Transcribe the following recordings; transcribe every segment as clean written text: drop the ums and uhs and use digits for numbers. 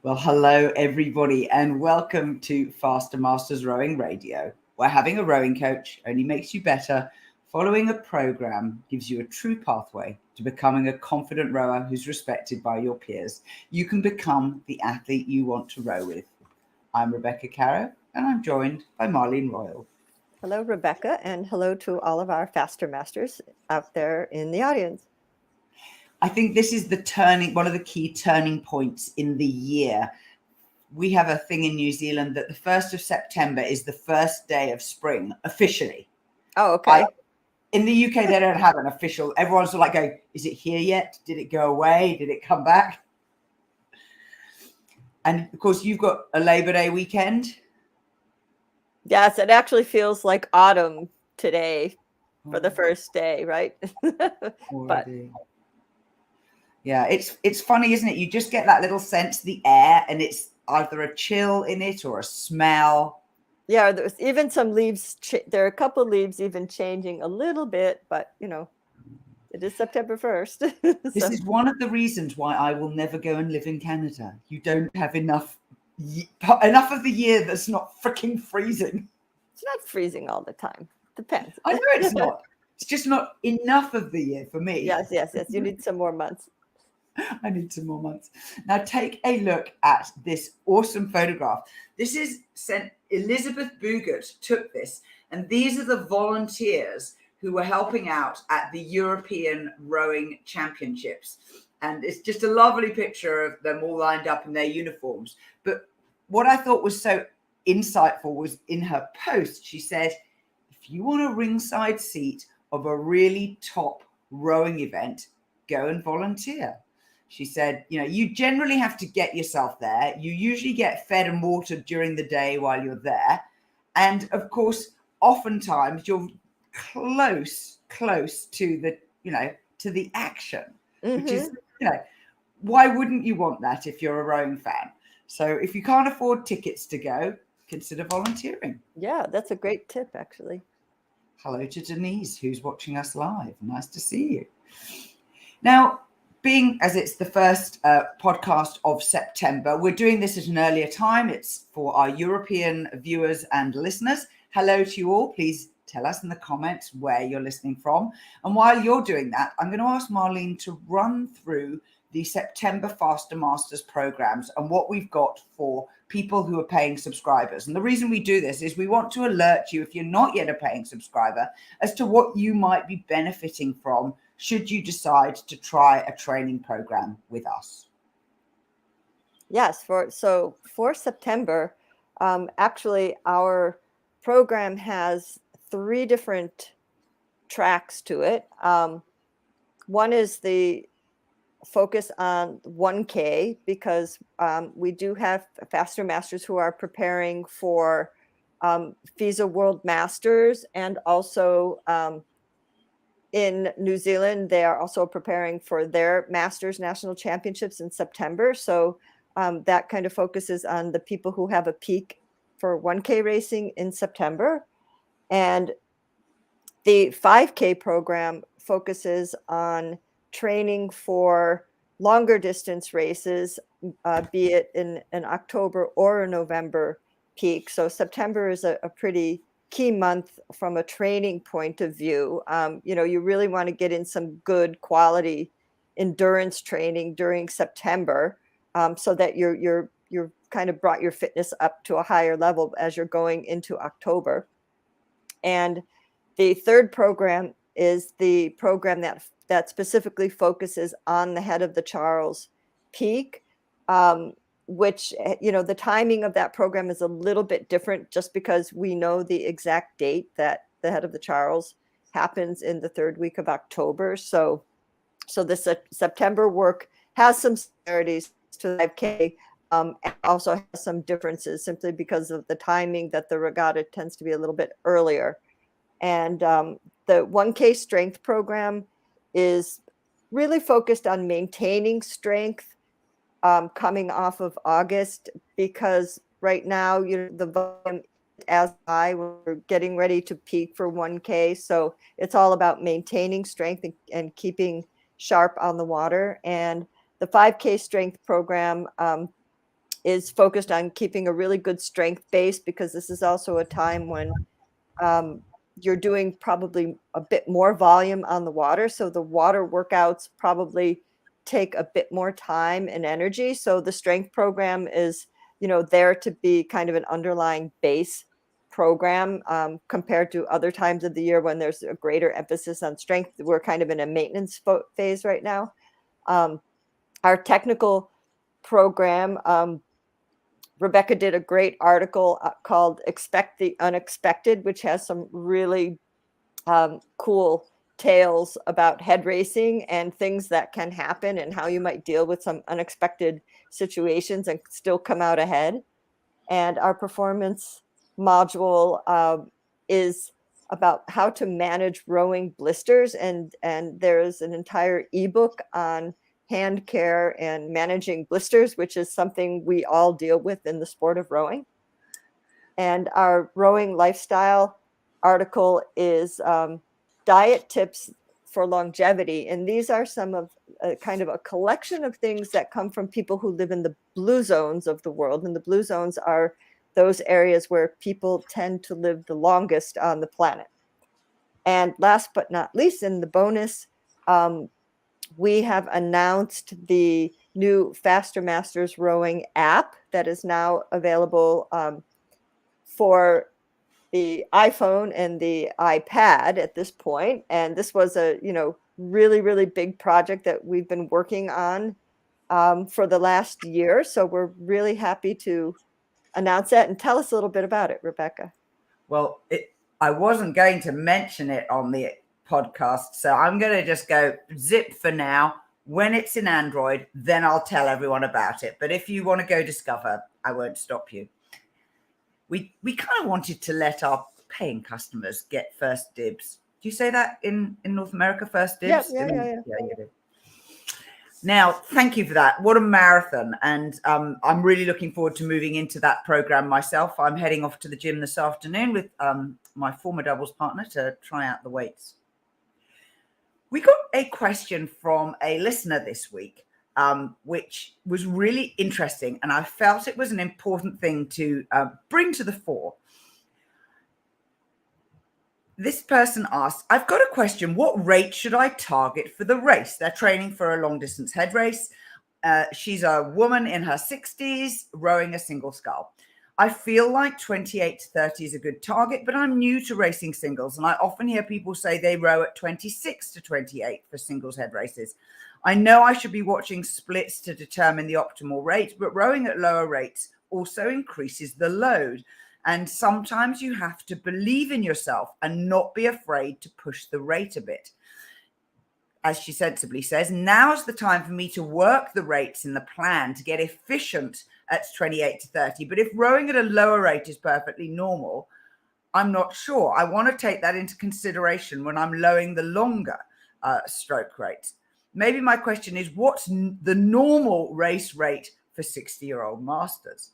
Well, hello, everybody, and welcome to Faster Masters Rowing Radio, where having a rowing coach only makes you better. Following a program gives you a true pathway to becoming a confident rower who's respected by your peers. You can become the athlete you want to row with. I'm Rebecca Caroe, and I'm joined by Marlene Royle. Hello, Rebecca, and hello to all of our Faster Masters out there in the audience. I think this is one of the key turning points in the year. We have a thing in New Zealand that the 1st of September is the first day of spring officially. Oh, okay. In the UK, they don't have an official. Everyone's sort of like going, is it here yet? Did it go away? Did it come back? And of course, you've got a Labor Day weekend. Yes, it actually feels like autumn today for the first day, right? But yeah, it's funny, isn't it? You just get that little sense of the air, and it's either a chill in it or a smell. Yeah, there's even some leaves. There are a couple of leaves even changing a little bit, but it is September 1st. This is one of the reasons why I will never go and live in Canada. You don't have enough of the year that's not freaking freezing. It's not freezing all the time. Depends. I know it's not. It's just not enough of the year for me. Yes. You need some more months. I need some more months. Now take a look at this awesome photograph. This is Elizabeth Boogert took this, and these are the volunteers who were helping out at the European Rowing Championships. And it's just a lovely picture of them all lined up in their uniforms. But what I thought was so insightful was in her post, she said, if you want a ringside seat of a really top rowing event, go and volunteer. She said, you generally have to get yourself there. You usually get fed and watered during the day while you're there. And of course, oftentimes you're close to the action, which is, why wouldn't you want that if you're a rowing fan? So if you can't afford tickets to go, consider volunteering. Yeah, that's a great tip, actually. Hello to Denise, who's watching us live. Nice to see you. Now, being as it's the first podcast of September, we're doing this at an earlier time. It's for our European viewers and listeners. Hello to you all. Please tell us in the comments where you're listening from. And while you're doing that, I'm going to ask Marlene to run through the September Faster Masters programs and what we've got for people who are paying subscribers. And the reason we do this is we want to alert you, if you're not yet a paying subscriber, as to what you might be benefiting from should you decide to try a training program with us. Yes, for September, actually our program has 3 different tracks to it. One is the focus on 1K, because we do have Faster Masters who are preparing for FISA World Masters, and also in New Zealand, they are also preparing for their Masters National Championships in September. So that kind of focuses on the people who have a peak for 1K racing in September. And the 5K program focuses on training for longer distance races, be it in an October or a November peak. So September is a pretty key month from a training point of view. You really want to get in some good quality endurance training during September, so that you're kind of brought your fitness up to a higher level as you're going into October. And the third program is the program that specifically focuses on the Head of the Charles peak, which, the timing of that program is a little bit different, just because we know the exact date that the Head of the Charles happens in the 3rd week of October. So the September work has some similarities to 5K, and also has some differences simply because of the timing that the regatta tends to be a little bit earlier. And the 1K strength program is really focused on maintaining strength coming off of August, because right now, the volume as high, we're getting ready to peak for 1K. So it's all about maintaining strength and keeping sharp on the water. And the 5K strength program is focused on keeping a really good strength base, because this is also a time when you're doing probably a bit more volume on the water. So the water workouts probably take a bit more time and energy. So the strength program is, there to be kind of an underlying base program compared to other times of the year when there's a greater emphasis on strength. We're kind of in a maintenance phase right now. Our technical program, Rebecca did a great article called Expect the Unexpected, which has some really cool tales about head racing and things that can happen and how you might deal with some unexpected situations and still come out ahead. And our performance module is about how to manage rowing blisters. And there's an entire ebook on hand care and managing blisters, which is something we all deal with in the sport of rowing. And our rowing lifestyle article is diet tips for longevity. And these are some of kind of a collection of things that come from people who live in the blue zones of the world. And the blue zones are those areas where people tend to live the longest on the planet. And last but not least, in the bonus, we have announced the new Faster Masters Rowing app that is now available for the iPhone and the iPad at this point. And this was a, really, really big project that we've been working on for the last year. So we're really happy to announce that. And tell us a little bit about it, Rebecca. Well, I wasn't going to mention it on the podcast, so I'm going to just go zip for now. When it's in Android, then I'll tell everyone about it. But if you want to go discover, I won't stop you. We kind of wanted to let our paying customers get first dibs. Do you say that in North America, first dibs? Yeah, you do. Now, thank you for that. What a marathon. And I'm really looking forward to moving into that program myself. I'm heading off to the gym this afternoon with my former doubles partner to try out the weights. We got a question from a listener this week, which was really interesting. And I felt it was an important thing to bring to the fore. This person asked, I've got a question. What rate should I target for the race? They're training for a long distance head race. She's a woman in her 60s rowing a single scull. I feel like 28 to 30 is a good target, but I'm new to racing singles. And I often hear people say they row at 26 to 28 for singles head races. I know I should be watching splits to determine the optimal rate, but rowing at lower rates also increases the load. And sometimes you have to believe in yourself and not be afraid to push the rate a bit. As she sensibly says, now's the time for me to work the rates in the plan to get efficient at 28 to 30. But if rowing at a lower rate is perfectly normal, I'm not sure. I want to take that into consideration when I'm lowering the longer stroke rates. Maybe my question is, what's the normal race rate for 60-year-old masters?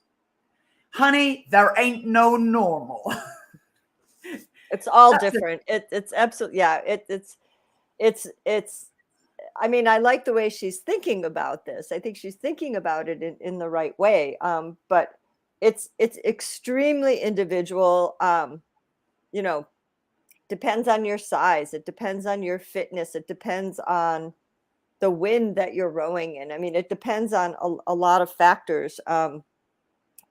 Honey, there ain't no normal. It's all different. It's absolutely, yeah. It's. I mean, I like the way she's thinking about this. I think she's thinking about it in the right way. But it's extremely individual. Depends on your size. It depends on your fitness. It depends on the wind that you're rowing in. I mean, it depends on a lot of factors.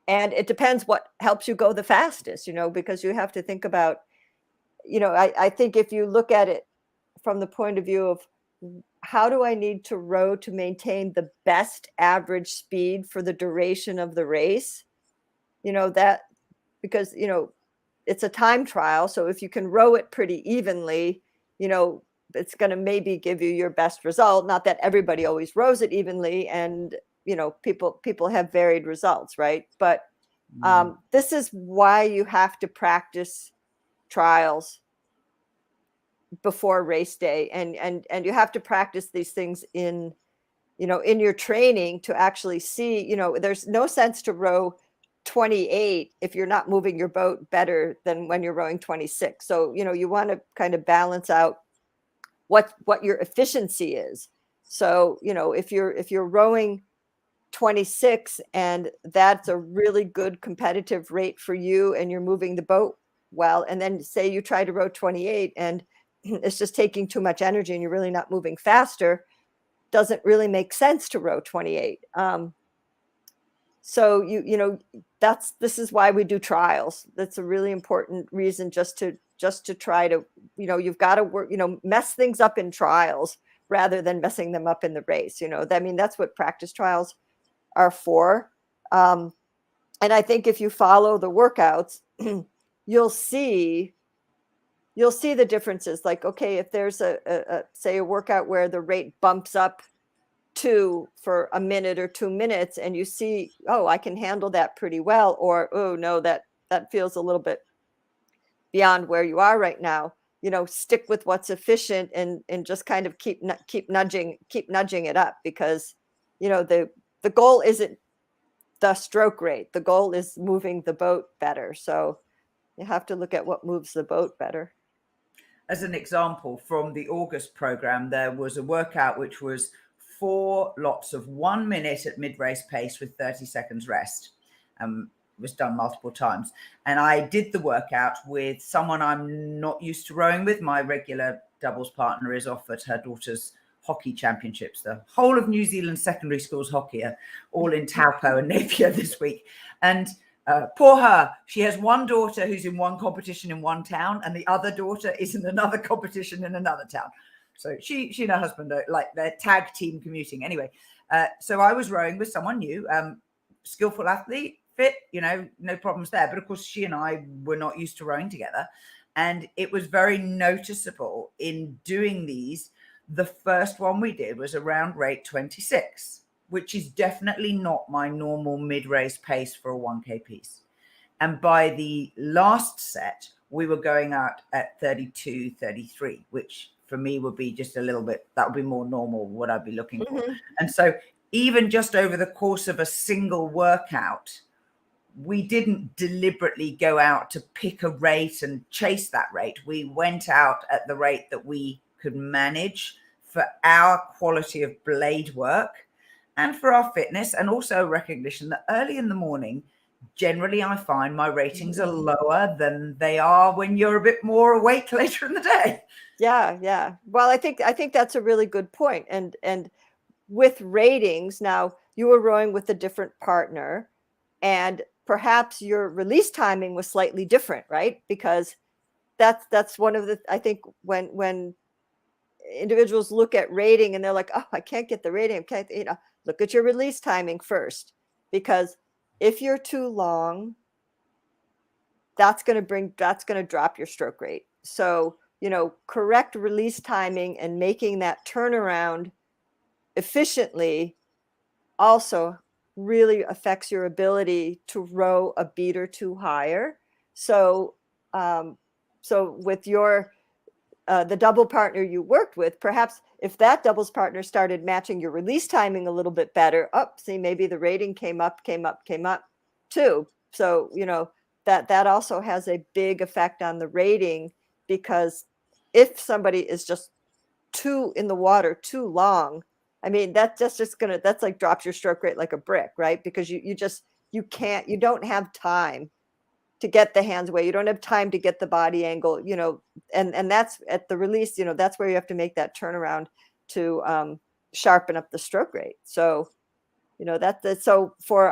And it depends what helps you go the fastest, because you have to think about, I think if you look at it from the point of view of how do I need to row to maintain the best average speed for the duration of the race, that because, it's a time trial. So if you can row it pretty evenly, it's going to maybe give you your best result. Not that everybody always rows it evenly, and people have varied results, right? But this is why you have to practice trials before race day, and you have to practice these things in your training to actually see. There's no sense to row 28 if you're not moving your boat better than when you're rowing 26. So you want to kind of balance out what your efficiency is. So if you're rowing 26, and that's a really good competitive rate for you, and you're moving the boat well. And then say you try to row 28 and it's just taking too much energy and you're really not moving faster, doesn't really make sense to row 28. So this is why we do trials. That's a really important reason, just to try to, you've got to work, mess things up in trials rather than messing them up in the race. That's what practice trials are for. And I think if you follow the workouts, you'll see the differences. Like, okay, if there's say a workout where the rate bumps up for a minute or 2 minutes, and you see, oh, I can handle that pretty well, or, oh no, that feels a little bit beyond where you are right now, stick with what's efficient and just kind of keep nudging it up, because the goal isn't the stroke rate. The goal is moving the boat better. So you have to look at what moves the boat better. As an example, from the August program, there was a workout which was 4 lots of 1 minute at mid-race pace with 30 seconds rest. It was done multiple times. And I did the workout with someone I'm not used to rowing with. My regular doubles partner is off at her daughter's hockey championships. The whole of New Zealand secondary schools hockey are all in Taupo and Napier this week. And poor her, she has one daughter who's in one competition in one town, and the other daughter is in another competition in another town. So she and her husband are like, they're tag team commuting. Anyway, so I was rowing with someone new, skillful athlete, fit, no problems there. But of course, she and I were not used to rowing together. And it was very noticeable in doing these. The first one we did was around rate 26, which is definitely not my normal mid-race pace for a 1K piece. And by the last set, we were going out at 32, 33, which for me would be just a little bit, that would be more normal, what I'd be looking for. And so even just over the course of a single workout, we didn't deliberately go out to pick a rate and chase that rate. We went out at the rate that we could manage for our quality of blade work and for our fitness, and also recognition that early in the morning, generally I find my ratings are lower than they are when you're a bit more awake later in the day. Yeah. Well, I think that's a really good point. And with ratings, now you were rowing with a different partner, and perhaps your release timing was slightly different, right? Because that's one of the, I think when individuals look at rating and they're like, oh, I can't get the rating. Look at your release timing first, because if you're too long, that's going to drop your stroke rate. So, correct release timing and making that turnaround efficiently also really affects your ability to row a beat or two higher. So, with your the double partner you worked with, perhaps if that doubles partner started matching your release timing a little bit better, maybe the rating came up too. So, that also has a big effect on the rating, because if somebody is just too in the water too long, that's like drops your stroke rate like a brick, right? Because you don't have time to get the hands away. You don't have time to get the body angle, and that's at the release, that's where you have to make that turnaround to sharpen up the stroke rate. So, so for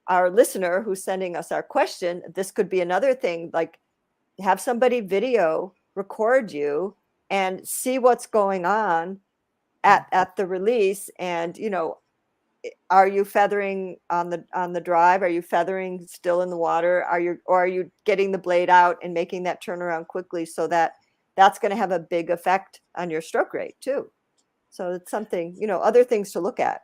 our listener who's sending us our question, this could be another thing, like have somebody video record you and see what's going on at the release. And, are you feathering on the drive? Are you feathering still in the water? Are you getting the blade out and making that turnaround quickly, so that's going to have a big effect on your stroke rate too. So it's something, other things to look at.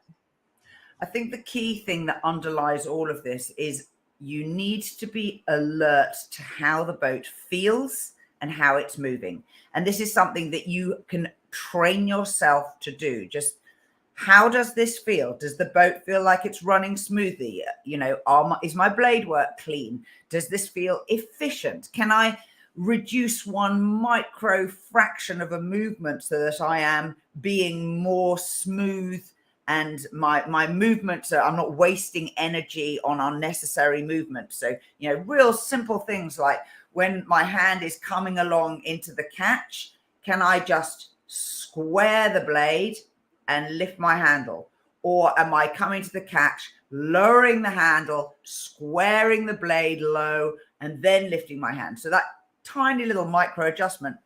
I think the key thing that underlies all of this is you need to be alert to how the boat feels and how it's moving. And this is something that you can train yourself to do. Just, how does this feel? Does the boat feel like it's running smoothly? Is my blade work clean? Does this feel efficient? Can I reduce one micro fraction of a movement so that I am being more smooth and my movements I'm not wasting energy on unnecessary movements. So, real simple things like when my hand is coming along into the catch, can I just square the blade and lift my handle? Or am I coming to the catch, lowering the handle, squaring the blade low, and then lifting my hand? So that tiny little micro adjustment,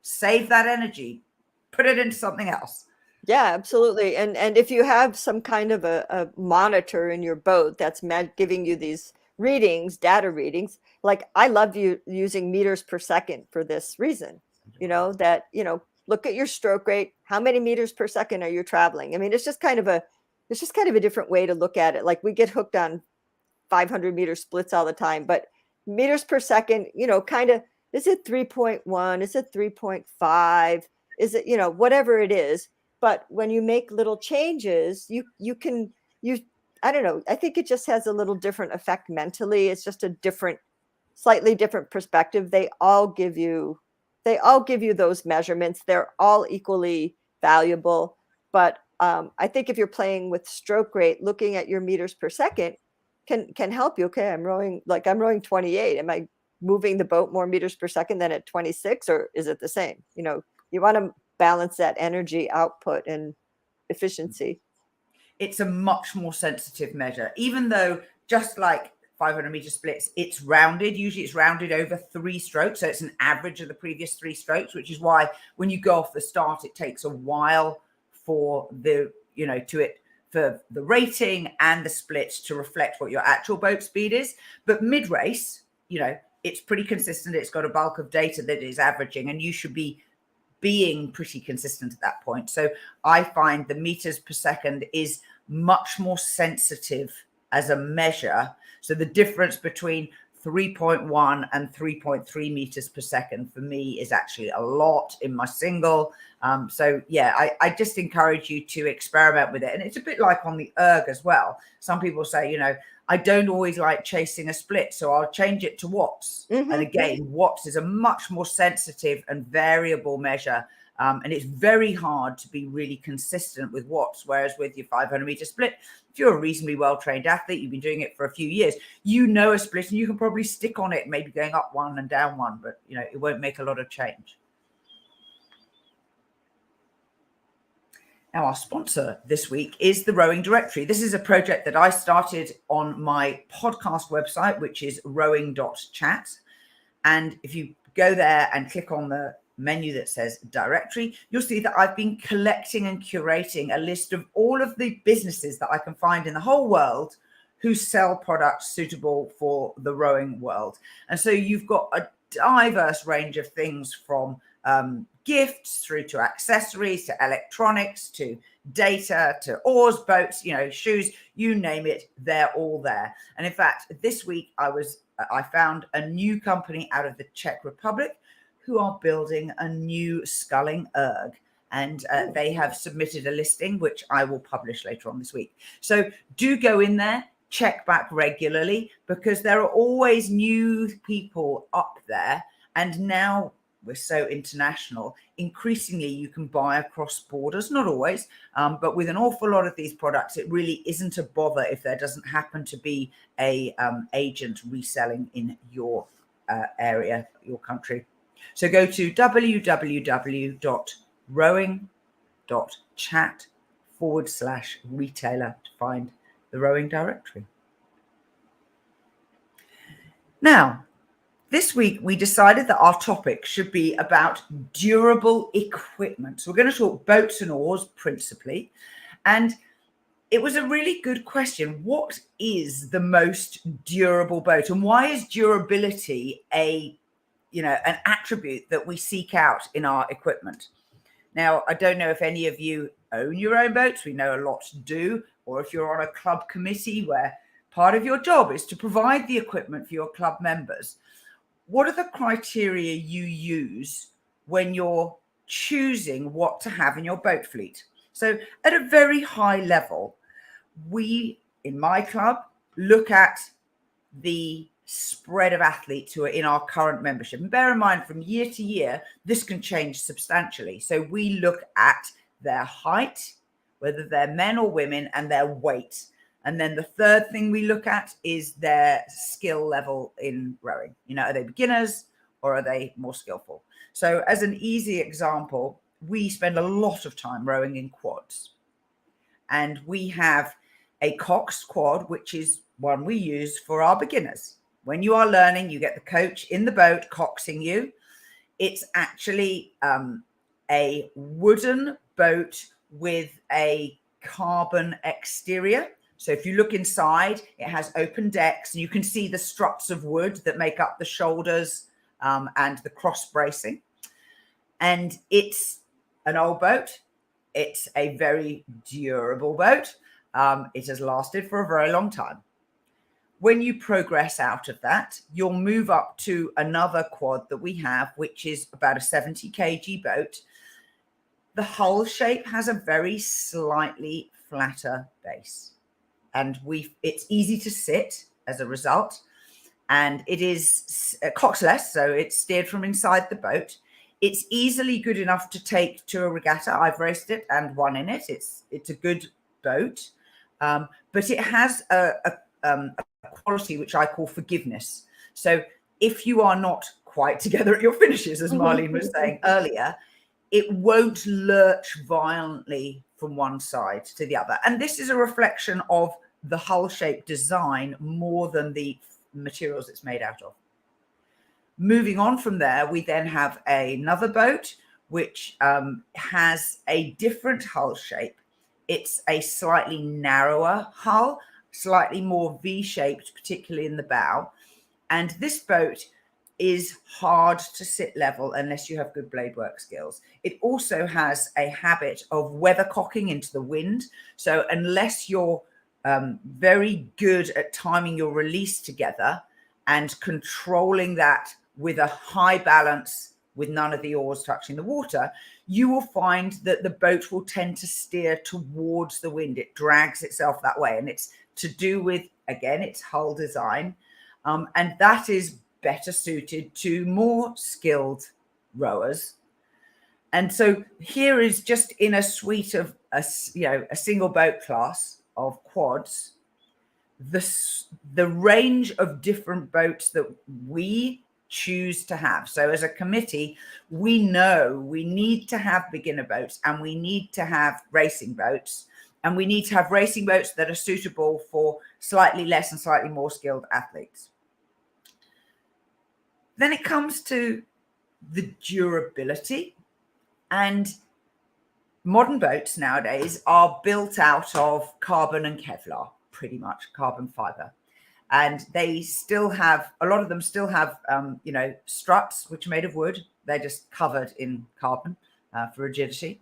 save that energy, put it into something else. Yeah, absolutely. And if you have some kind of a monitor in your boat that's giving you these readings, data readings, like I love using meters per second for this reason, that, look at your stroke rate. How many meters per second are you traveling? I mean, it's just kind of a different way to look at it. Like we get hooked on 500-meter splits all the time, but meters per second, kind of, is it 3.1? Is it 3.5? Is it, whatever it is. But when you make little changes, you I don't know, I think it just has a little different effect mentally. It's just a slightly different perspective. They all give you those measurements. They're all equally valuable. But I think if you're playing with stroke rate, looking at your meters per second can help you. Okay, I'm rowing 28. Am I moving the boat more meters per second than at 26, or is it the same? You want to balance that energy output and efficiency. It's a much more sensitive measure, even though just like 500-meter splits, it's rounded. Usually it's rounded over 3 strokes. So it's an average of the previous 3 strokes, which is why when you go off the start, it takes a while for for the rating and the splits to reflect what your actual boat speed is. But mid-race, it's pretty consistent. It's got a bulk of data that is averaging, and you should be being pretty consistent at that point. So I find the meters per second is much more sensitive as a measure. So the difference between 3.1 and 3.3 meters per second for me is actually a lot in my single. So yeah, I just encourage you to experiment with it. And it's a bit like on the erg as well. Some people say, I don't always like chasing a split, so I'll change it to watts. Mm-hmm. And again, watts is a much more sensitive and variable measure. And it's very hard to be really consistent with watts. Whereas with your 500-meter split, if you're a reasonably well-trained athlete, you've been doing it for a few years, a split and you can probably stick on it, maybe going up 1 and down 1, but it won't make a lot of change. Now, our sponsor this week is the Rowing Directory. This is a project that I started on my podcast website, which is rowing.chat. And if you go there and click on the menu that says directory, you'll see that I've been collecting and curating a list of all of the businesses that I can find in the whole world who sell products suitable for the rowing world. And so you've got a diverse range of things from gifts through to accessories, to electronics, to data, to oars, boats, shoes, you name it, they're all there. And in fact, this week I found a new company out of the Czech Republic who are building a new sculling erg. And they have submitted a listing, which I will publish later on this week. So do go in there, check back regularly, because there are always new people up there. And now we're so international, increasingly you can buy across borders, not always, but with an awful lot of these products, it really isn't a bother if there doesn't happen to be a agent reselling in your area, your country. So go to www.rowing.chat/retailer to find the Rowing Directory. Now, this week, we decided that our topic should be about durable equipment. So we're going to talk boats and oars principally. And it was a really good question. What is the most durable boat? And why is durability an attribute that we seek out in our equipment? Now, I don't know if any of you own your own boats. We know a lot do. Or if you're on a club committee where part of your job is to provide the equipment for your club members. What are the criteria you use when you're choosing what to have in your boat fleet? So at a very high level, we, in my club, look at the spread of athletes who are in our current membership. And bear in mind, from year to year, this can change substantially. So we look at their height, whether they're men or women, and their weight. And then the third thing we look at is their skill level in rowing. Are they beginners or are they more skillful? So as an easy example, we spend a lot of time rowing in quads. And we have a coxed quad, which is one we use for our beginners. When you are learning, you get the coach in the boat coxing you. It's actually a wooden boat with a carbon exterior. So if you look inside, it has open decks and you can see the struts of wood that make up the shoulders and the cross bracing. And it's an old boat. It's a very durable boat. It has lasted for a very long time. When you progress out of that, you'll move up to another quad that we have, which is about a 70 kg boat. The hull shape has a very slightly flatter base. And it's easy to sit as a result. And it is coxless, so it's steered from inside the boat. It's easily good enough to take to a regatta. I've raced it and won in it. It's a good boat, but it has a quality which I call forgiveness. So if you are not quite together at your finishes, as Marlene was saying earlier, it won't lurch violently from one side to the other. And this is a reflection of the hull shape design more than the materials it's made out of. Moving on from there, we then have another boat which has a different hull shape. It's a slightly narrower hull, slightly more V-shaped, particularly in the bow. And this boat is hard to sit level unless you have good blade work skills. It also has a habit of weathercocking into the wind. So unless you're very good at timing your release together and controlling that with a high balance with none of the oars touching the water, you will find that the boat will tend to steer towards the wind. It drags itself that way. And it's to do with, again, its hull design. And that is better suited to more skilled rowers. And so here is just in a suite of a single boat class of quads, the range of different boats that we choose to have. So as a committee, we know we need to have beginner boats and we need to have racing boats, and we need to have racing boats that are suitable for slightly less and slightly more skilled athletes. Then it comes to the durability, and modern boats nowadays are built out of carbon and Kevlar, pretty much carbon fiber. And they still have, a lot of them still have, struts, which are made of wood. They're just covered in carbon for rigidity.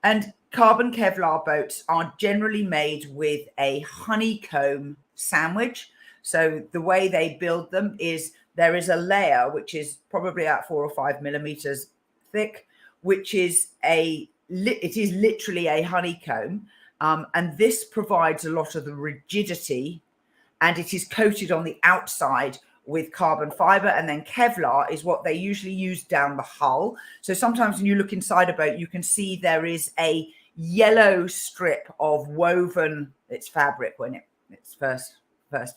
And carbon Kevlar boats are generally made with a honeycomb sandwich. So the way they build them is there is a layer, which is probably about 4 or 5 millimeters thick, which is it is literally a honeycomb. And this provides a lot of the rigidity, and it is coated on the outside with carbon fiber, and then Kevlar is what they usually use down the hull. So sometimes when you look inside a boat, you can see there is a yellow strip of woven, it's fabric when it's first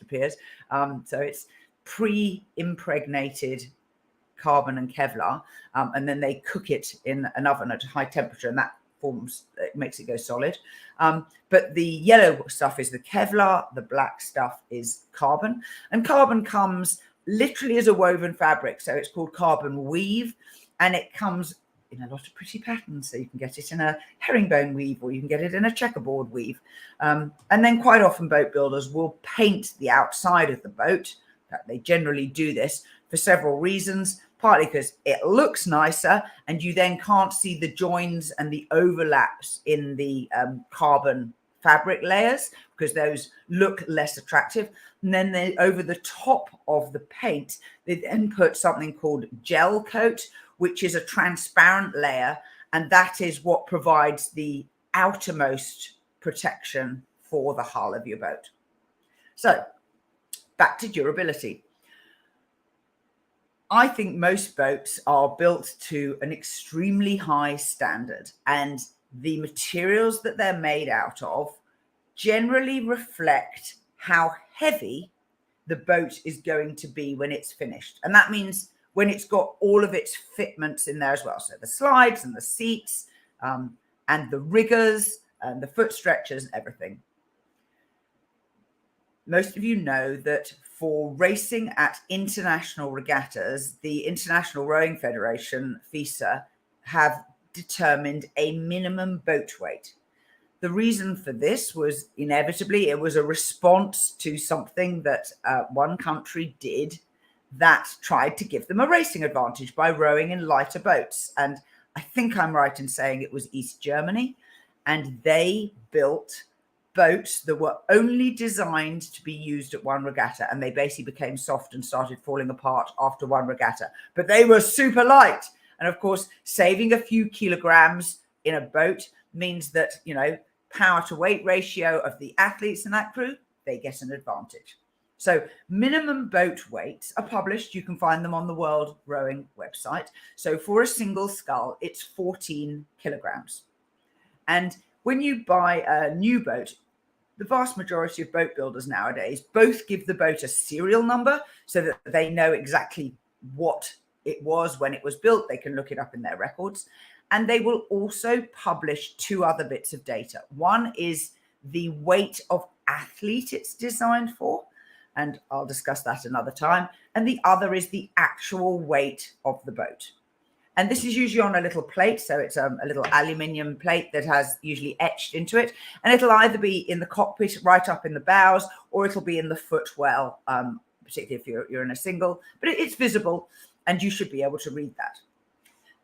appears. So it's pre-impregnated carbon and Kevlar, and then they cook it in an oven at a high temperature, and that makes it go solid. But the yellow stuff is the Kevlar, the black stuff is carbon, and carbon comes literally as a woven fabric. So it's called carbon weave, and it comes in a lot of pretty patterns. So you can get it in a herringbone weave, or you can get it in a checkerboard weave. And then quite often boat builders will paint the outside of the boat. They generally do this for several reasons, partly because it looks nicer and you then can't see the joins and the overlaps in the carbon fabric layers, because those look less attractive. And then over the top of the paint, they then put something called gel coat, which is a transparent layer, and that is what provides the outermost protection for the hull of your boat. So back to durability. I think most boats are built to an extremely high standard, and the materials that they're made out of generally reflect how heavy the boat is going to be when it's finished. And that means when it's got all of its fitments in there as well. So the slides and the seats and the riggers and the foot stretchers and everything. Most of you know that for racing at international regattas, the International Rowing Federation, FISA, have determined a minimum boat weight. The reason for this was inevitably it was a response to something that one country did that tried to give them a racing advantage by rowing in lighter boats. And I think I'm right in saying it was East Germany, and they built boats that were only designed to be used at one regatta, and they basically became soft and started falling apart after one regatta. But they were super light. And of course, saving a few kilograms in a boat means that, you know, power to weight ratio of the athletes in that crew, they get an advantage. So minimum boat weights are published. You can find them on the World Rowing website. So for a single scull, it's 14 kilograms. And when you buy a new boat, the vast majority of boat builders nowadays both give the boat a serial number so that they know exactly what it was when it was built. They can look it up in their records. And they will also publish two other bits of data. One is the weight of athlete it's designed for, and I'll discuss that another time. And the other is the actual weight of the boat. And this is usually on a little plate. So it's a little aluminium plate that has usually etched into it. And it'll either be in the cockpit, right up in the bows, or it'll be in the footwell, particularly if you're in a single. But it's visible, and you should be able to read that.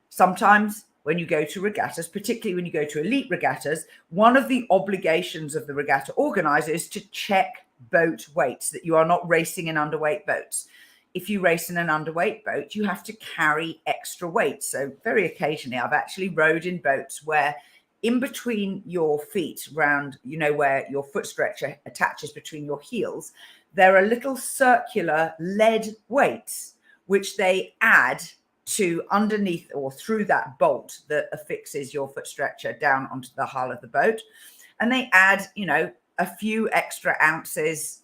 Sometimes when you go to regattas, particularly when you go to elite regattas, one of the obligations of the regatta organizer is to check boat weights, that you are not racing in underweight boats. If you race in an underweight boat, you have to carry extra weight. So very occasionally, I've actually rowed in boats where in between your feet, round, you know, where your foot stretcher attaches between your heels, there are little circular lead weights, which they add to underneath or through that bolt that affixes your foot stretcher down onto the hull of the boat. And they add, you know, a few extra ounces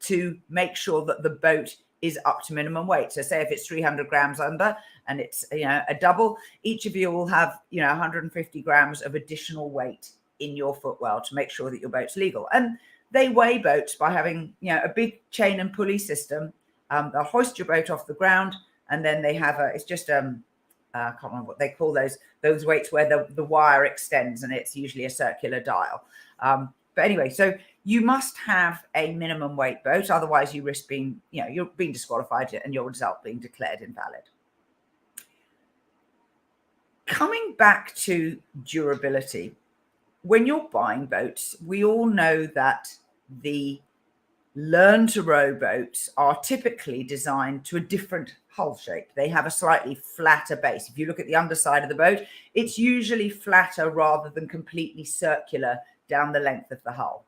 to make sure that the boat is up to minimum weight. So say if it's 300 grams under and it's, you know, a double, each of you will have, you know, 150 grams of additional weight in your footwell to make sure that your boat's legal. And they weigh boats by having, you know, a big chain and pulley system. They'll hoist your boat off the ground, and then they have it's just I can't remember what they call those weights where the wire extends, and it's usually a circular dial. But anyway, so you must have a minimum weight boat, otherwise you risk being, you know, you're being disqualified and your result being declared invalid. Coming back to durability, when you're buying boats, we all know that the learn to row boats are typically designed to a different hull shape. They have a slightly flatter base. If you look at the underside of the boat, it's usually flatter rather than completely circular down the length of the hull.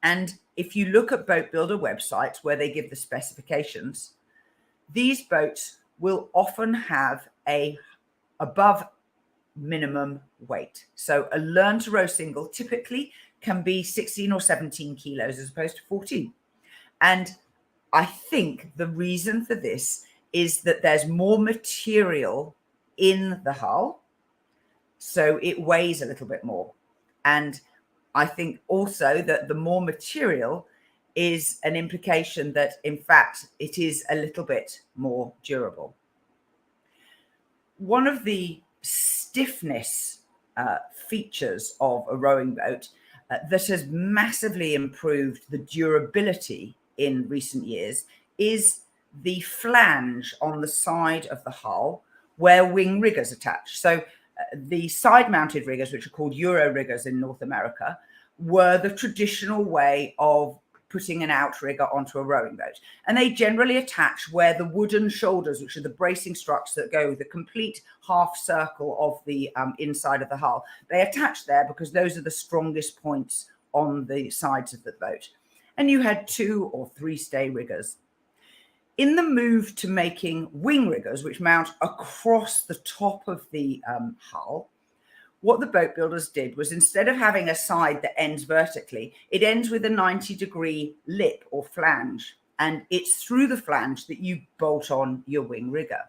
And if you look at boat builder websites where they give the specifications, these boats will often have a above minimum weight. So a learn to row single typically can be 16 or 17 kilos as opposed to 14. And I think the reason for this is that there's more material in the hull, so it weighs a little bit more. And I think also that the more material is an implication that, in fact, it is a little bit more durable. One of the stiffness features of a rowing boat that has massively improved the durability in recent years is the flange on the side of the hull where wing riggers attach. So the side-mounted riggers, which are called Euro riggers in North America, were the traditional way of putting an outrigger onto a rowing boat. And they generally attach where the wooden shoulders, which are the bracing struts that go the complete half circle of the inside of the hull, they attach there because those are the strongest points on the sides of the boat. And you had 2 or 3 stay riggers. In the move to making wing riggers, which mount across the top of the hull, what the boat builders did was, instead of having a side that ends vertically, it ends with a 90-degree lip or flange. And it's through the flange that you bolt on your wing rigger.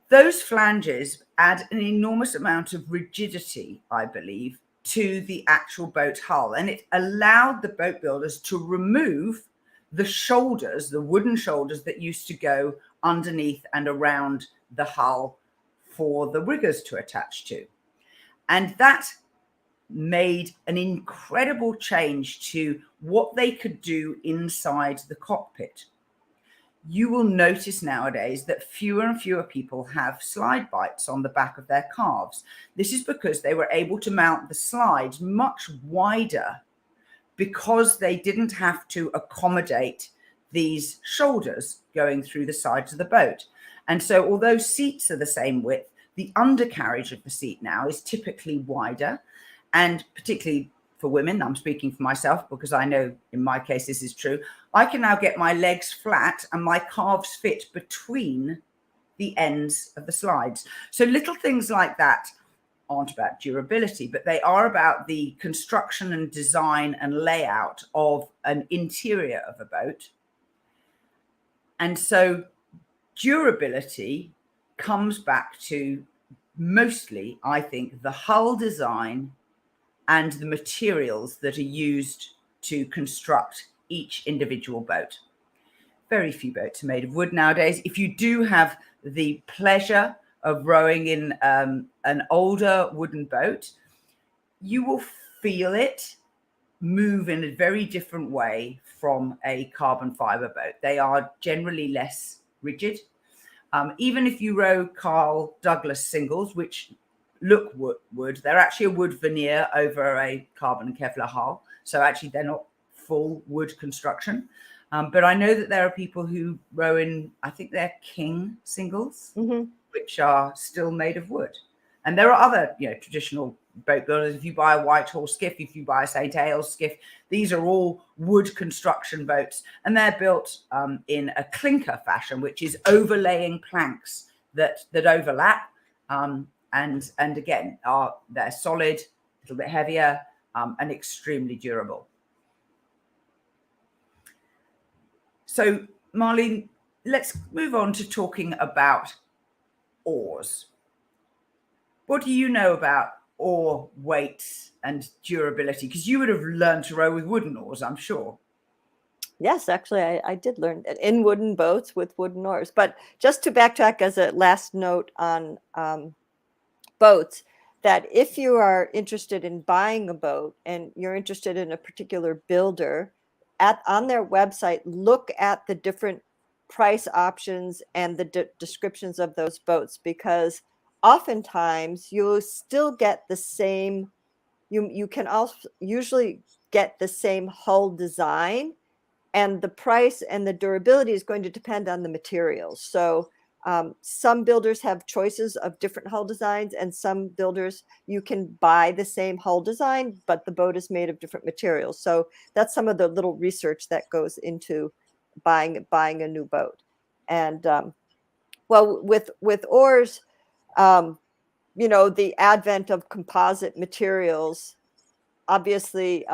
Those flanges add an enormous amount of rigidity, I believe, to the actual boat hull. And it allowed the boat builders to remove the shoulders, the wooden shoulders that used to go underneath and around the hull for the riggers to attach to. And that made an incredible change to what they could do inside the cockpit. You will notice nowadays that fewer and fewer people have slide bites on the back of their calves. This is because they were able to mount the slides much wider, because they didn't have to accommodate these shoulders going through the sides of the boat. And so although seats are the same width, the undercarriage of the seat now is typically wider. And particularly for women, I'm speaking for myself because I know in my case this is true, I can now get my legs flat and my calves fit between the ends of the slides. So little things like that aren't about durability, but they are about the construction and design and layout of an interior of a boat. And so durability comes back to mostly, I think, the hull design and the materials that are used to construct each individual boat. Very few boats are made of wood nowadays. If you do have the pleasure of rowing in an older wooden boat, you will feel it move in a very different way from a carbon fiber boat. They are generally less rigid. Even if you row Carl Douglas singles, which look wood, they're actually a wood veneer over a carbon and Kevlar hull. So actually they're not full wood construction. But I know that there are people who row in, I think they're King singles, which are still made of wood. And there are other, traditional boat builders. If you buy a Whitehall skiff, if you buy a St. Ailes skiff, these are all wood construction boats. And they're built in a clinker fashion, which is overlaying planks that overlap. And again, they're solid, a little bit heavier, and extremely durable. So, Marlene, let's move on to talking about oars. What do you know about oar weights and durability? Because you would have learned to row with wooden oars, I'm sure. Yes, actually, I did learn that in wooden boats with wooden oars. But just to backtrack as a last note on boats, that if you are interested in buying a boat and you're interested in a particular builder, on their website, look at the different price options and the descriptions of those boats, because oftentimes you'll still get the same, you can also usually get the same hull design, and the price and the durability is going to depend on the materials. So some builders have choices of different hull designs, and some builders you can buy the same hull design, but the boat is made of different materials. So that's some of the little research that goes into buying a new boat. And well, with oars, the advent of composite materials obviously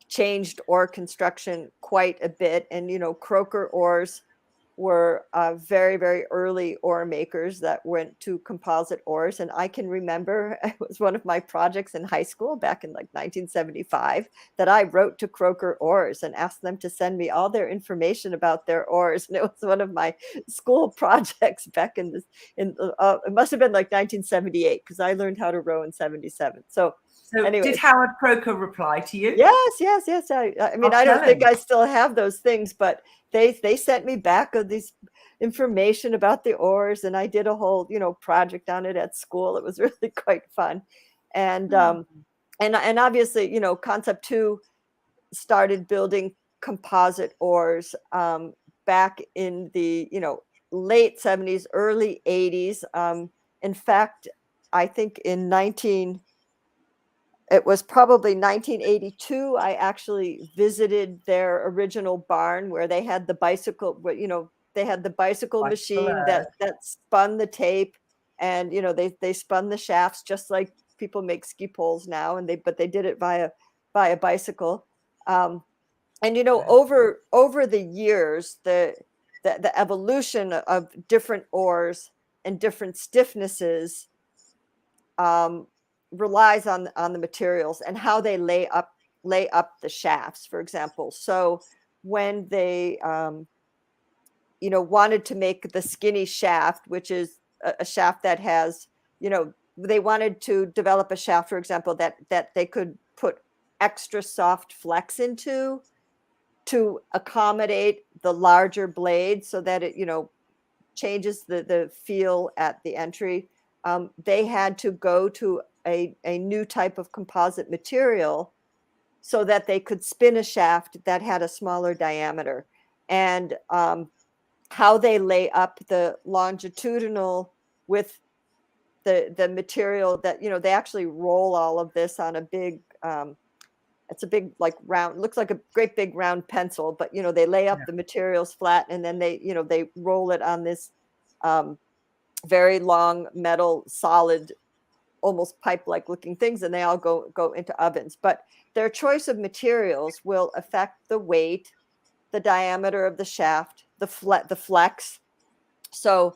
changed oar construction quite a bit. And Croker oars were very, very early oar makers that went to composite oars. And I can remember it was one of my projects in high school back in like 1975 that I wrote to Croker Oars and asked them to send me all their information about their oars. And it was one of my school projects back in it must have been like 1978, because I learned how to row in 77. So anyway. Did Howard Croker reply to you? Yes. I mean, I don't think I still have those things, but they sent me back this information about the oars, and I did a whole project on it at school. It was really quite fun. And and obviously Concept 2 started building composite oars back in the late 70s, early 80s. In fact, I think it was probably 1982. I actually visited their original barn where they had the bicycle, machine that spun the tape. and they spun the shafts just like people make ski poles now, but they did it via bicycle. And over the years, the evolution of different oars and different stiffnesses relies on the materials and how they lay up the shafts, for example. So when they wanted to make the skinny shaft, which is a shaft that has, they wanted to develop a shaft, for example, that they could put extra soft flex into to accommodate the larger blade so that it, changes the feel at the entry. They had to go to a new type of composite material so that they could spin a shaft that had a smaller diameter. And how they lay up the longitudinal with the material that, they actually roll all of this on a big, it's a big, like round, looks like a great big round pencil, but, they lay up the materials flat, and then they roll it on this very long metal solid, almost pipe-like looking things, and they all go into ovens. But their choice of materials will affect the weight, the diameter of the shaft, the flex. So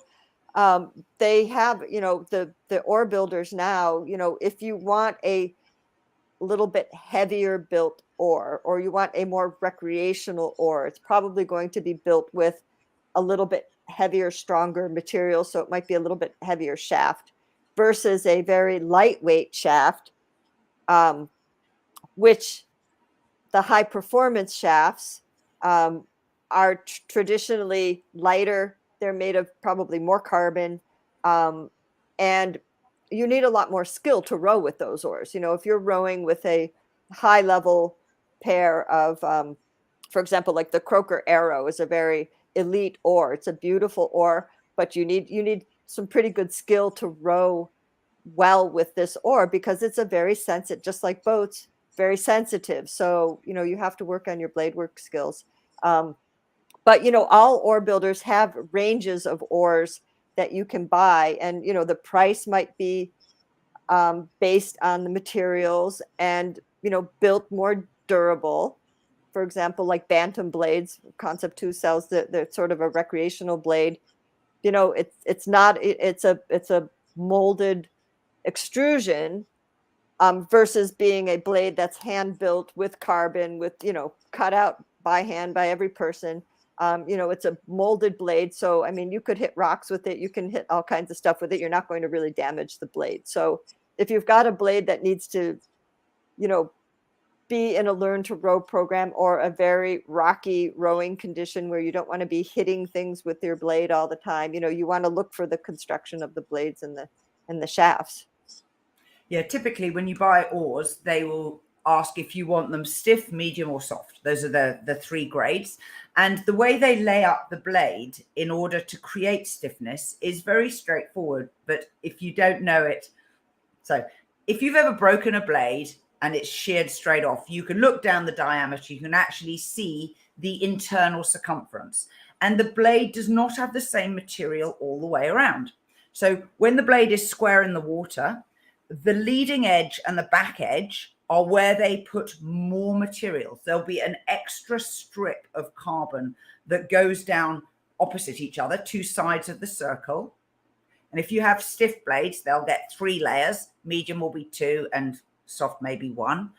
they have, the oar builders now, if you want a little bit heavier built oar, or you want a more recreational oar, it's probably going to be built with a little bit heavier, stronger material. So it might be a little bit heavier shaft versus a very lightweight shaft, which the high performance shafts are traditionally lighter. They're made of probably more carbon, and you need a lot more skill to row with those oars. If you're rowing with a high level pair of, for example, like the Croker Arrow is a very elite oar. It's a beautiful oar, but you need some pretty good skill to row well with this oar, because it's a very sensitive, just like boats, very sensitive. So, you have to work on your blade work skills. But, all oar builders have ranges of oars that you can buy, and, the price might be based on the materials and, built more durable. For example, like Bantam blades, Concept 2 sells the sort of a recreational blade. It's a molded extrusion versus being a blade that's hand built with carbon, with, cut out by hand by every person. It's a molded blade. So, I mean, you could hit rocks with it. You can hit all kinds of stuff with it. You're not going to really damage the blade. So if you've got a blade that needs to, be in a learn to row program, or a very rocky rowing condition where you don't want to be hitting things with your blade all the time, you want to look for the construction of the blades and the shafts. Yeah, typically when you buy oars, they will ask if you want them stiff, medium, or soft. Those are the three grades. And the way they lay up the blade in order to create stiffness is very straightforward. But if you don't know it, so if you've ever broken a blade and it's sheared straight off, you can look down the diameter, you can actually see the internal circumference. And the blade does not have the same material all the way around. So when the blade is square in the water, the leading edge and the back edge are where they put more materials. There'll be an extra strip of carbon that goes down opposite each other, two sides of the circle. And if you have stiff blades, they'll get 3 layers, medium will be 2, and soft maybe 1,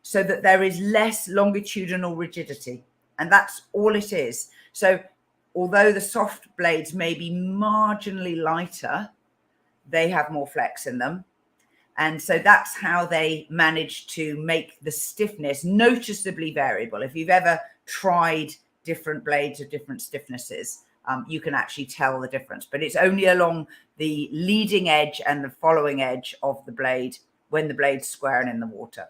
so that there is less longitudinal rigidity. And that's all it is. So although the soft blades may be marginally lighter, they have more flex in them. And so that's how they manage to make the stiffness noticeably variable. If you've ever tried different blades of different stiffnesses, you can actually tell the difference. But it's only along the leading edge and the following edge of the blade when the blade's square and in the water.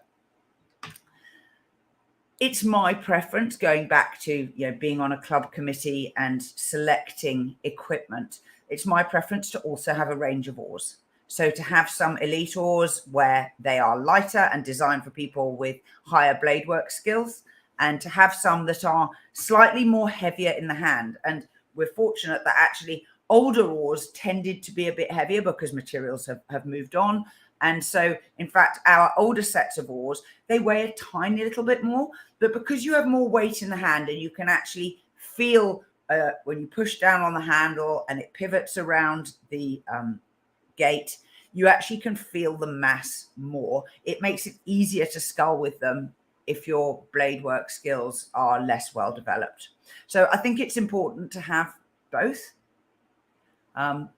It's my preference, going back to being on a club committee and selecting equipment, it's my preference to also have a range of oars. So to have some elite oars where they are lighter and designed for people with higher blade work skills, and to have some that are slightly more heavier in the hand. And we're fortunate that actually older oars tended to be a bit heavier because materials have moved on. And so, in fact, our older sets of oars, they weigh a tiny little bit more, but because you have more weight in the hand and you can actually feel when you push down on the handle and it pivots around the gate, you actually can feel the mass more. It makes it easier to scull with them if your blade work skills are less well developed. So I think it's important to have both,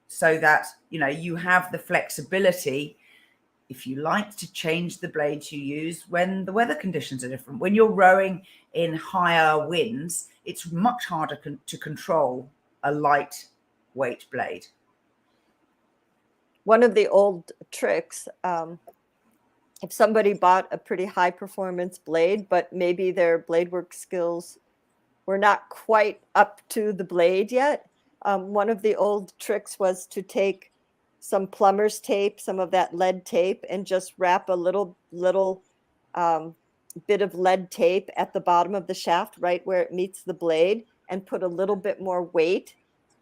so that, you know, you have the flexibility, if you like, to change the blades you use when the weather conditions are different. When you're rowing in higher winds, it's much harder to control a lightweight blade. One of the old tricks, if somebody bought a pretty high performance blade, but maybe their blade work skills were not quite up to the blade yet, one of the old tricks was to take some plumber's tape, some of that lead tape, and just wrap a little bit of lead tape at the bottom of the shaft, right where it meets the blade, and put a little bit more weight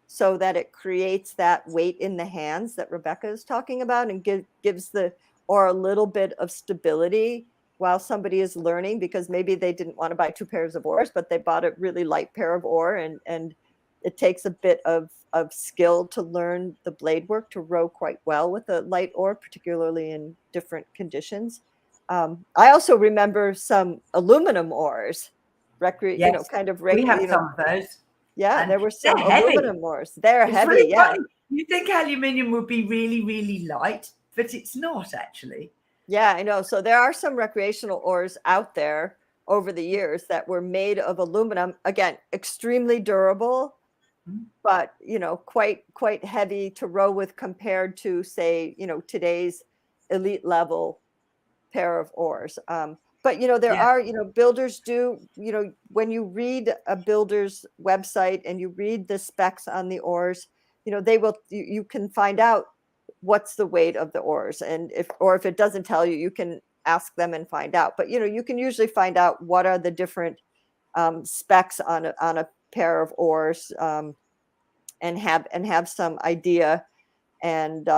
so that it creates that weight in the hands that Rebecca is talking about, and gives the oar a little bit of stability while somebody is learning, because maybe they didn't want to buy 2 pairs of oars, but they bought a really light pair of oar, and it takes a bit of skill to learn the blade work to row quite well with a light oar, particularly in different conditions. I also remember some aluminum oars, Yes, you know, kind of we have you know, some of those. yeah, And there were some they're heavy. aluminum oars. They're It's heavy, really yeah. funny. You think aluminium would be really, really light, but it's not actually. Yeah, I know. So there are some recreational oars out there over the years that were made of aluminum. Again, extremely durable, but, you know, quite heavy to row with compared to, say, you know, today's elite level pair of oars. But, you know, there Yeah. are, you know, builders do, you know, when you read a builder's website and you read the specs on the oars, you know, they will, you can find out what's the weight of the oars. And if it doesn't tell you, you can ask them and find out. But, you know, you can usually find out what are the different specs on a pair of oars, and have some idea, and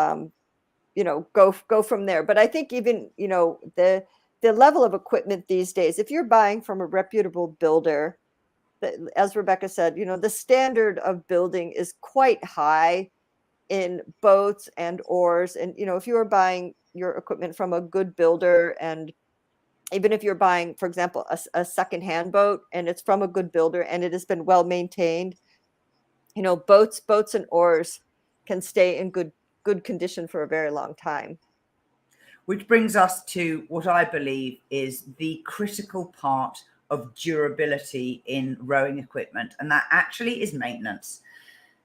you know, go from there. But I think even, you know, the level of equipment these days, if you're buying from a reputable builder, as Rebecca said, you know, the standard of building is quite high in boats and oars. And, you know, if you are buying your equipment from a good builder, and even if you're buying, for example, a secondhand boat and it's from a good builder and it has been well maintained, you know, boats and oars can stay in good condition for a very long time. Which brings us to what I believe is the critical part of durability in rowing equipment, and that actually is maintenance.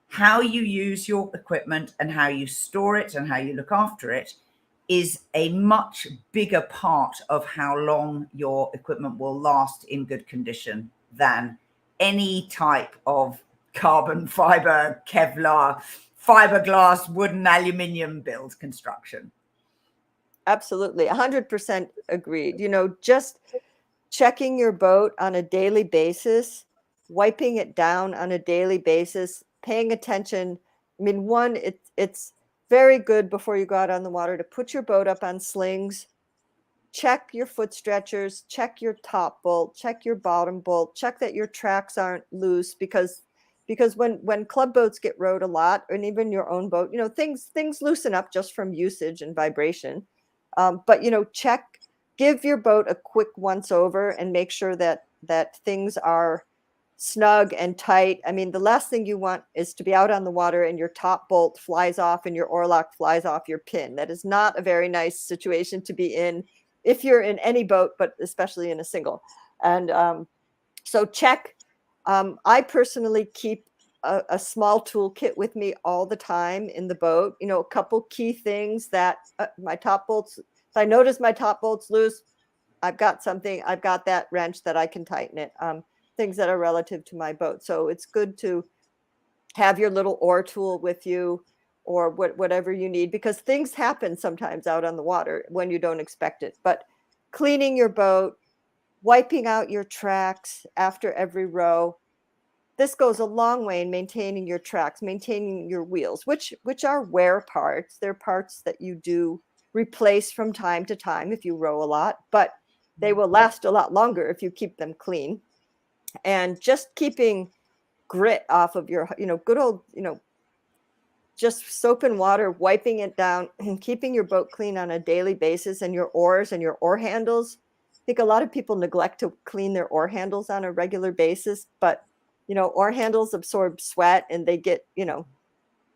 How you use your equipment and how you store it and how you look after it is a much bigger part of how long your equipment will last in good condition than any type of carbon fiber, Kevlar, fiberglass, wooden, aluminium build construction. Absolutely. 100% agreed. You know, just checking your boat on a daily basis, wiping it down on a daily basis, paying attention. I mean, one, it's very good before you go out on the water to put your boat up on slings, check your foot stretchers, check your top bolt, check your bottom bolt, check that your tracks aren't loose, because when club boats get rowed a lot, and even your own boat, you know, things loosen up just from usage and vibration. But, you know, give your boat a quick once over and make sure that things are snug and tight. I mean, the last thing you want is to be out on the water and your top bolt flies off and your oarlock flies off your pin. That is not a very nice situation to be in if you're in any boat, but especially in a single. And so check. I personally keep a small toolkit with me all the time in the boat. You know, a couple key things that my top bolts, if I notice my top bolt's loose, I've got that wrench that I can tighten it. Things that are relative to my boat. So it's good to have your little oar tool with you, or whatever you need, because things happen sometimes out on the water when you don't expect it. But cleaning your boat, wiping out your tracks after every row, this goes a long way in maintaining your tracks, maintaining your wheels, which are wear parts. They're parts that you do replace from time to time if you row a lot, but they will last a lot longer if you keep them clean. And just keeping grit off of your, good old, just soap and water, wiping it down and keeping your boat clean on a daily basis, and your oars and your oar handles. I think a lot of people neglect to clean their oar handles on a regular basis, but oar handles absorb sweat and they get,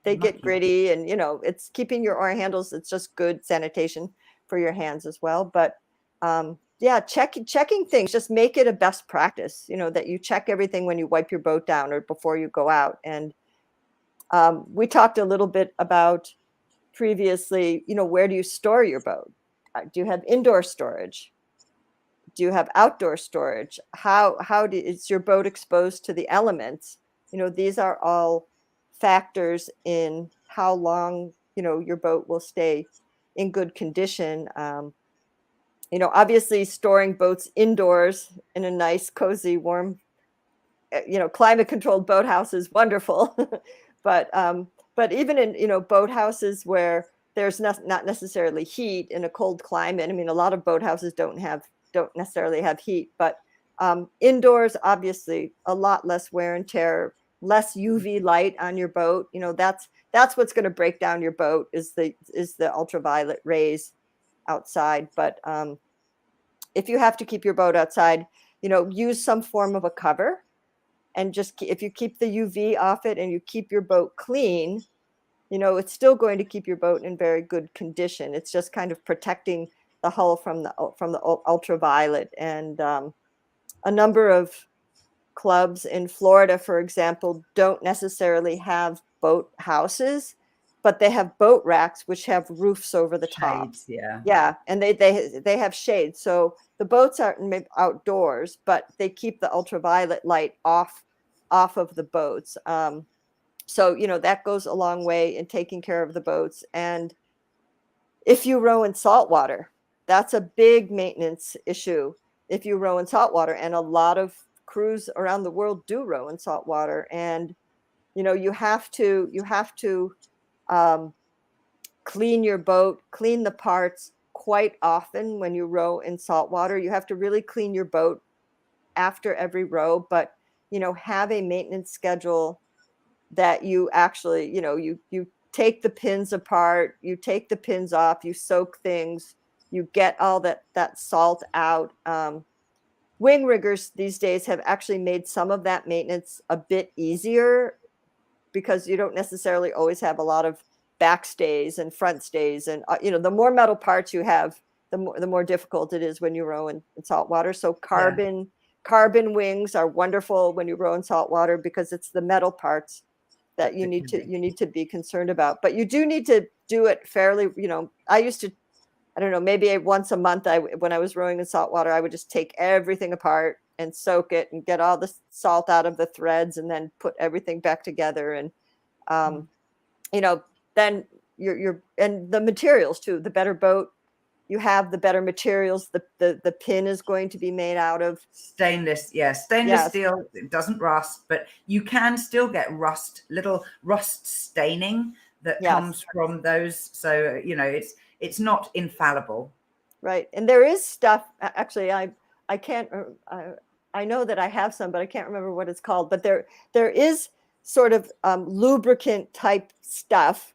they get gritty, and it's keeping your oar handles. It's just good sanitation for your hands as well. But yeah, checking things, just make it a best practice, that you check everything when you wipe your boat down or before you go out. And we talked a little bit about previously, where do you store your boat? Do you have indoor storage? Do you have outdoor storage? Is your boat exposed to the elements? These are all factors in how long, your boat will stay in good condition. Obviously storing boats indoors in a nice, cozy, warm, climate controlled boathouse is wonderful. But even in, boathouses where there's not necessarily heat in a cold climate. I mean, a lot of boathouses don't necessarily have heat, but indoors, obviously a lot less wear and tear, less UV light on your boat. That's what's going to break down your boat is the ultraviolet rays outside. But if you have to keep your boat outside, use some form of a cover. And just if you keep the UV off it and you keep your boat clean, it's still going to keep your boat in very good condition. It's just kind of protecting the hull from the ultraviolet. And a number of clubs in Florida, for example, don't necessarily have boat houses, but they have boat racks which have roofs over the top. Shades, yeah. Yeah, and they have shade. So the boats are outdoors, but they keep the ultraviolet light off of the boats. So that goes a long way in taking care of the boats. And if you row in salt water, that's a big maintenance issue. If you row in salt water, and a lot of crews around the world do row in salt water, and you have to clean your boat, clean the parts quite often when you row in salt water. You have to really clean your boat after every row, but have a maintenance schedule that you actually, you take the pins apart, you take the pins off, you soak things, you get all that salt out. Wing riggers these days have actually made some of that maintenance a bit easier, because you don't necessarily always have a lot of back stays and front stays. And, the more metal parts you have, the more difficult it is when you row in salt water. So carbon wings are wonderful when you row in salt water, because it's the metal parts that you need to be concerned about. But you do need to do it fairly. I used to, I don't know, maybe once a month, when I was rowing in salt water, I would just take everything apart and soak it and get all the salt out of the threads, and then put everything back together. And then you're and the materials too. The better boat you have, the better materials the pin is going to be made out of. Stainless steel. It doesn't rust, but you can still get little rust staining that comes from those. So it's not infallible, right? And there is stuff. Actually, I can't. I know that I have some, but I can't remember what it's called. But there is sort of lubricant type stuff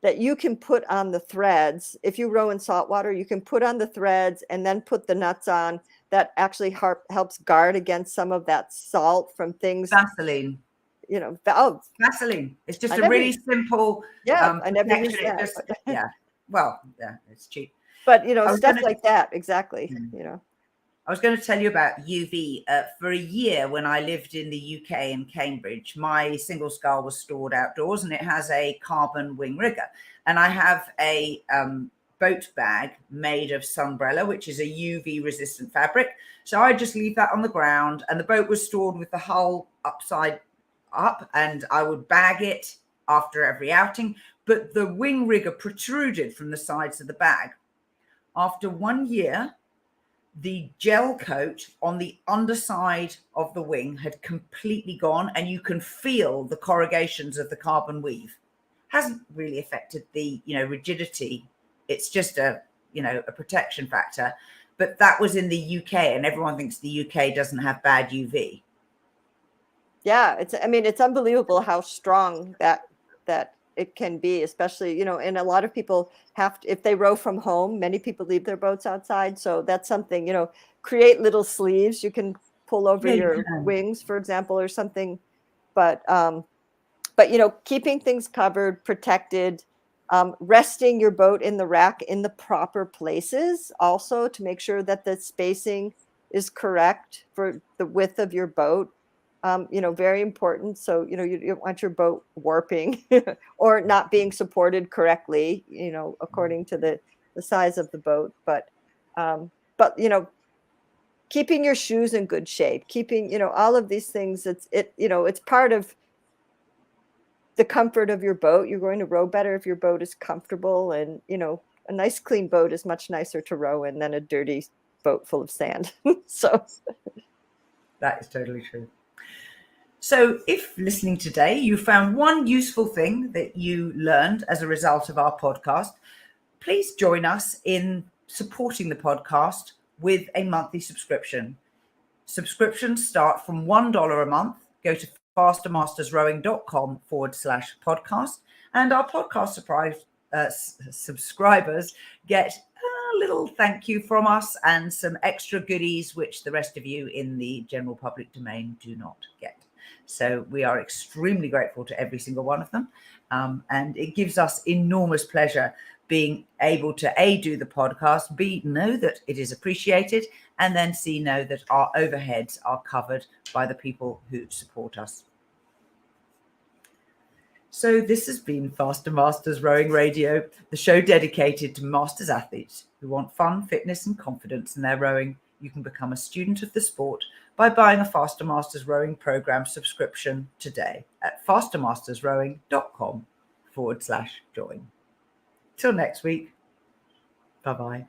that you can put on the threads. If you row in salt water, you can put on the threads and then put the nuts on. That actually helps guard against some of that salt from things. Vaseline. Vaseline. It's just a really simple. Yeah, I never used that. It's cheap. But stuff like that, exactly. I was going to tell you about UV. For a year, when I lived in the UK in Cambridge, my single scull was stored outdoors, and it has a carbon wing rigger. And I have a boat bag made of sunbrella, which is a UV resistant fabric. So I just leave that on the ground, and the boat was stored with the hull upside up, and I would bag it after every outing. But the wing rigger protruded from the sides of the bag. After 1 year, the gel coat on the underside of the wing had completely gone, and you can feel the corrugations of the carbon weave. Hasn't really affected the, rigidity. It's just a protection factor. But that was in the UK, and everyone thinks the UK doesn't have bad UV. Yeah, it's unbelievable how strong that it can be, especially, and a lot of people have to, if they row from home, many people leave their boats outside. So that's something, create little sleeves you can pull over your wings, for example, or something. But keeping things covered, protected, resting your boat in the rack in the proper places also to make sure that the spacing is correct for the width of your boat. Very important. So, you don't want your boat warping or not being supported correctly, according to the size of the boat. But keeping your shoes in good shape, keeping, all of these things, it's part of the comfort of your boat. You're going to row better if your boat is comfortable, and, a nice clean boat is much nicer to row in than a dirty boat full of sand. So that is totally true. So if listening today, you found one useful thing that you learned as a result of our podcast, please join us in supporting the podcast with a monthly subscription. Subscriptions start from $1 a month. Go to fastermastersrowing.com/podcast. And our podcast subscribers get a little thank you from us and some extra goodies, which the rest of you in the general public domain do not get. So we are extremely grateful to every single one of them. And it gives us enormous pleasure being able to A, do the podcast, B, know that it is appreciated, and then C, know that our overheads are covered by the people who support us. So this has been Faster Masters Rowing Radio, the show dedicated to masters athletes who want fun, fitness, and confidence in their rowing. You can become a student of the sport by buying a Faster Masters Rowing program subscription today at fastermastersrowing.com/join. Till next week. Bye-bye.